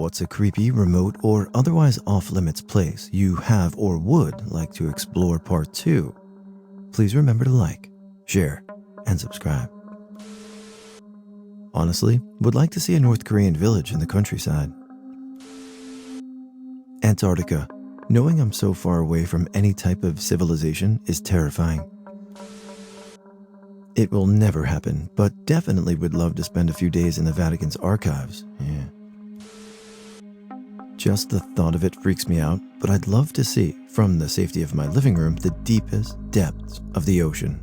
what's a creepy, remote, or otherwise off-limits place you have or would like to explore part 2, please remember to like, share, and subscribe. Honestly, would like to see a North Korean village in the countryside. Antarctica. Knowing I'm so far away from any type of civilization is terrifying. It will never happen, but definitely would love to spend a few days in the Vatican's archives. Yeah. Just the thought of it freaks me out, but I'd love to see, from the safety of my living room, the deepest depths of the ocean.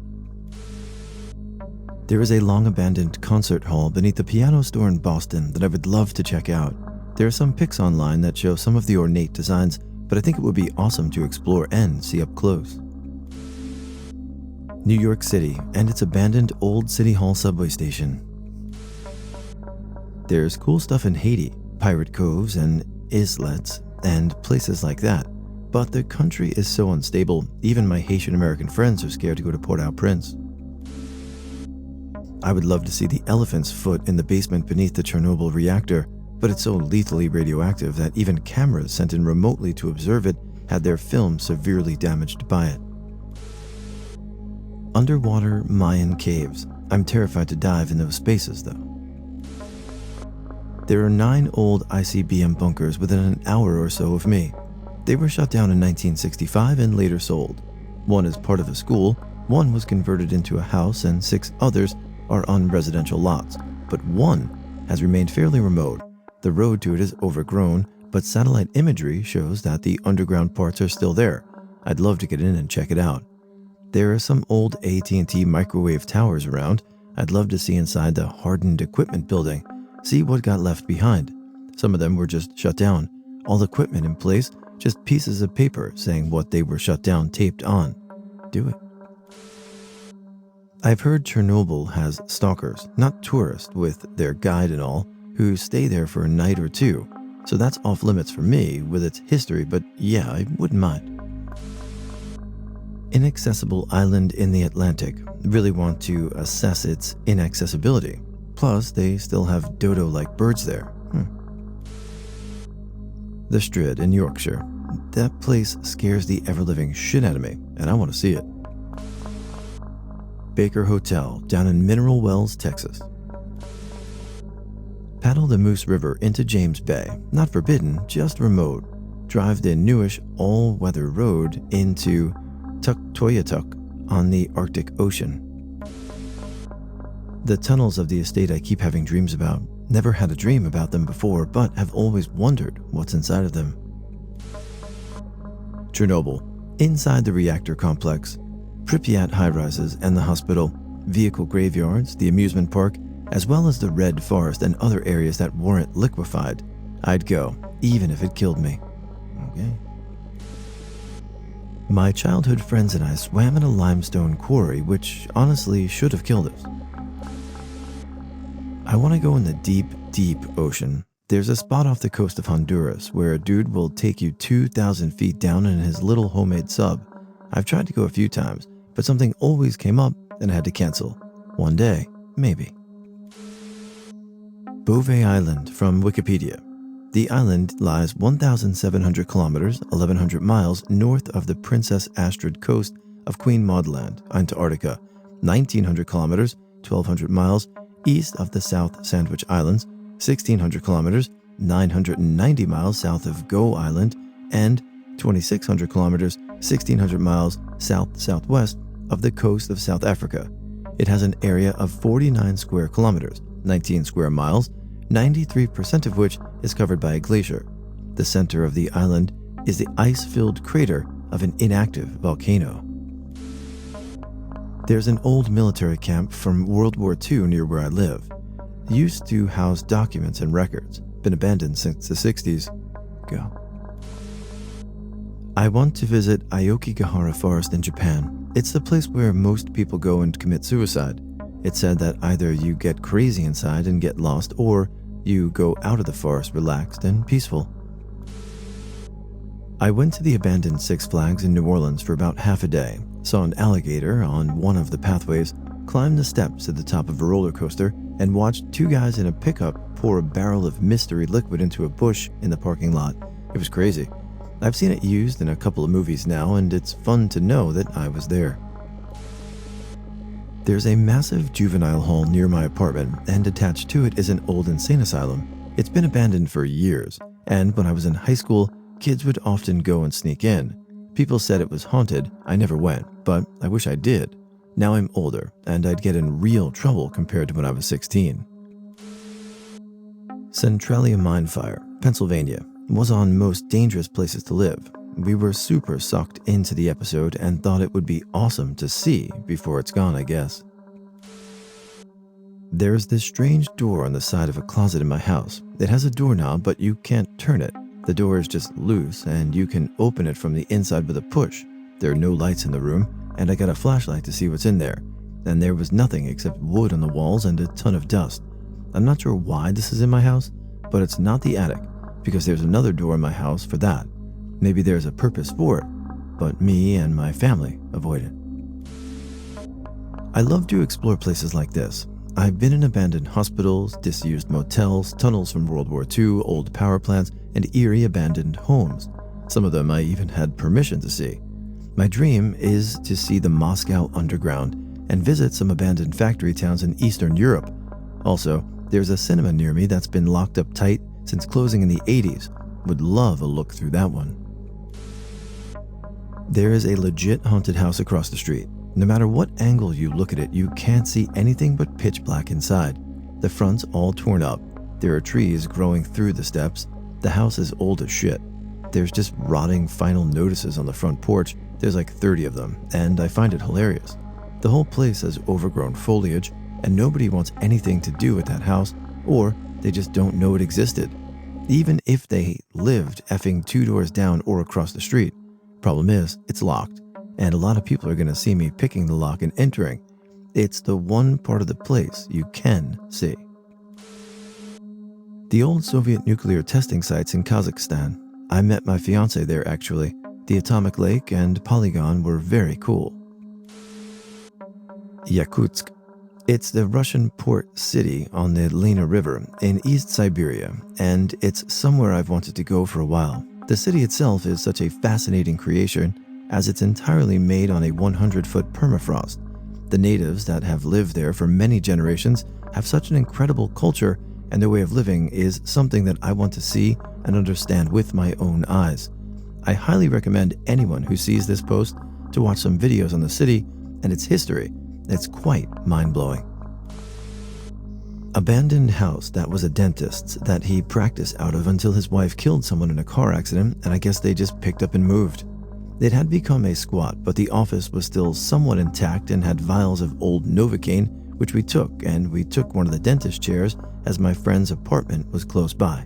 There is a long-abandoned concert hall beneath the piano store in Boston that I would love to check out. There are some pics online that show some of the ornate designs, but I think it would be awesome to explore and see up close. New York City and its abandoned old City Hall subway station. There's cool stuff in Haiti, pirate coves and islets and places like that, but the country is so unstable, even my Haitian American friends are scared to go to Port-au-Prince. I would love to see the elephant's foot in the basement beneath the Chernobyl reactor, but it's so lethally radioactive that even cameras sent in remotely to observe it had their film severely damaged by it. Underwater Mayan caves. I'm terrified to dive in those spaces though. There are 9 old ICBM bunkers within an hour or so of me. They were shut down in 1965 and later sold. One is part of a school, one was converted into a house, and 6 others are on residential lots, but one has remained fairly remote. The road to it is overgrown, but satellite imagery shows that the underground parts are still there. I'd love to get in and check it out. There are some old AT&T microwave towers around. I'd love to see inside the hardened equipment building, see what got left behind. Some of them were just shut down. All equipment in place, just pieces of paper saying what they were shut down taped on. Do it. I've heard Chernobyl has stalkers, not tourists with their guide and all, who stay there for a night or two. So that's off limits for me with its history, but yeah, I wouldn't mind. Inaccessible island in the Atlantic. Really want to assess its inaccessibility. Plus, they still have dodo-like birds there. The Strid in Yorkshire. That place scares the ever-living shit out of me, and I want to see it. Baker Hotel down in Mineral Wells, Texas. Paddle the Moose River into James Bay. Not forbidden, just remote. Drive the newish all-weather road into Tuktoyaktuk on the Arctic Ocean. The tunnels of the estate I keep having dreams about. Never had a dream about them before, but have always wondered what's inside of them. Chernobyl. Inside the reactor complex. Pripyat high-rises and the hospital. Vehicle graveyards, the amusement park, as well as the red forest and other areas that weren't liquefied. I'd go, even if it killed me. Okay. My childhood friends and I swam in a limestone quarry, which honestly should have killed us. I want to go in the deep, deep ocean. There's a spot off the coast of Honduras where a dude will take you 2,000 feet down in his little homemade sub. I've tried to go a few times, but something always came up and I had to cancel. One day, maybe. Beauvais Island from Wikipedia. The island lies 1,700 kilometers, 1,100 miles north of the Princess Astrid coast of Queen Maud Land, Antarctica, 1,900 kilometers, 1,200 miles east of the South Sandwich Islands, 1,600 kilometers, 990 miles south of Gough Island, and 2,600 kilometers, 1,600 miles south-southwest of the coast of South Africa. It has an area of 49 square kilometers, 19 square miles, 93% of which is covered by a glacier. The center of the island is the ice-filled crater of an inactive volcano. There's an old military camp from World War II near where I live. Used to house documents and records. Been abandoned since the 60s. Go. I want to visit Aokigahara Forest in Japan. It's the place where most people go and commit suicide. It's said that either you get crazy inside and get lost, or you go out of the forest relaxed and peaceful. I went to the abandoned Six Flags in New Orleans for about half a day, saw an alligator on one of the pathways, climbed the steps to the top of a roller coaster, and watched two guys in a pickup pour a barrel of mystery liquid into a bush in the parking lot. It was crazy. I've seen it used in a couple of movies now, and it's fun to know that I was there. There's a massive juvenile hall near my apartment, and attached to it is an old insane asylum. It's been abandoned for years, and when I was in high school, kids would often go and sneak in. People said it was haunted. I never went, but I wish I did. Now I'm older, and I'd get in real trouble compared to when I was 16. Centralia Mine Fire, Pennsylvania, was on most dangerous places to live. We were super sucked into the episode and thought it would be awesome to see before it's gone, I guess. There's this strange door on the side of a closet in my house. It has a doorknob, but you can't turn it. The door is just loose, and you can open it from the inside with a push. There are no lights in the room, and I got a flashlight to see what's in there. And there was nothing except wood on the walls and a ton of dust. I'm not sure why this is in my house, but it's not the attic, because there's another door in my house for that. Maybe there's a purpose for it, but me and my family avoid it. I love to explore places like this. I've been in abandoned hospitals, disused motels, tunnels from World War II, old power plants, and eerie abandoned homes. Some of them I even had permission to see. My dream is to see the Moscow Underground and visit some abandoned factory towns in Eastern Europe. Also, there's a cinema near me that's been locked up tight since closing in the 80s. Would love a look through that one. There is a legit haunted house across the street. No matter what angle you look at it, you can't see anything but pitch black inside. The front's all torn up. There are trees growing through the steps. The house is old as shit. There's just rotting final notices on the front porch. There's like 30 of them, and I find it hilarious. The whole place has overgrown foliage, and nobody wants anything to do with that house, or they just don't know it existed. Even if they lived effing 2 doors down or across the street. Problem is, it's locked, and a lot of people are going to see me picking the lock and entering. It's the one part of the place you can see. The old Soviet nuclear testing sites in Kazakhstan. I met my fiance there actually. The atomic lake and polygon were very cool. Yakutsk. It's the Russian port city on the Lena River in East Siberia, and it's somewhere I've wanted to go for a while. The city itself is such a fascinating creation as it's entirely made on a 100-foot permafrost. The natives that have lived there for many generations have such an incredible culture, and their way of living is something that I want to see and understand with my own eyes. I highly recommend anyone who sees this post to watch some videos on the city and its history. It's quite mind-blowing. Abandoned house that was a dentist's that he practiced out of until his wife killed someone in a car accident, and I guess they just picked up and moved. It had become a squat, but the office was still somewhat intact and had vials of old Novocaine, which we took, and we took one of the dentist chairs as my friend's apartment was close by.